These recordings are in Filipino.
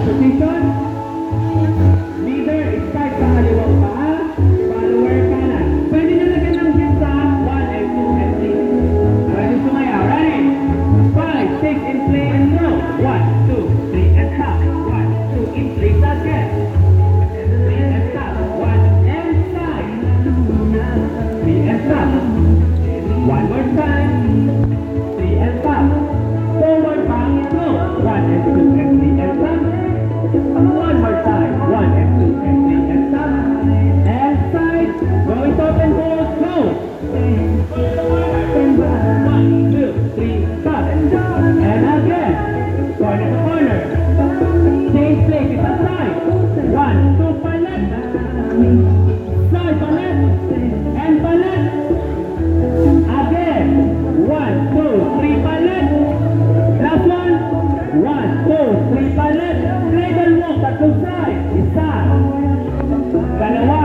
position. Leader, start sa kaliwang paa. Follower kanan. Pwede nyo lagyan ng hit sa 1 and 2 and 3. Ready sumaya. Ready? 5, 6 in play and go. 1, 2, 3 and stop. 1, 2 in 3 again. 3 and stop. 1 and side. 3 and stop. 1 more time. 3 and stop. Forward back, go. 1 and 2 and 3 and stop. One more time. 1 and 2 and 3 and stop. And side. Going top and hold. Go. 1, 2, 3, stop. And again. Corner to corner. Change place. It's a side. 1, 2, palit. Side, palit. And palit. Again. 1, 2, 3, palit. Last one. 1, 2, 3, palit. Cradle walk, tatlong side. Isa. Dalawa.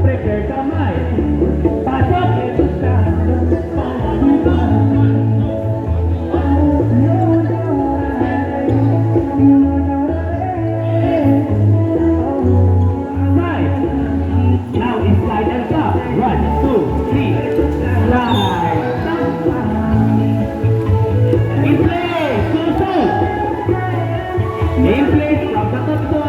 Prepare kamay. Pasok. Side. Now inside and stop. 1, 2, 3. Slide. In place. So. In place from the top to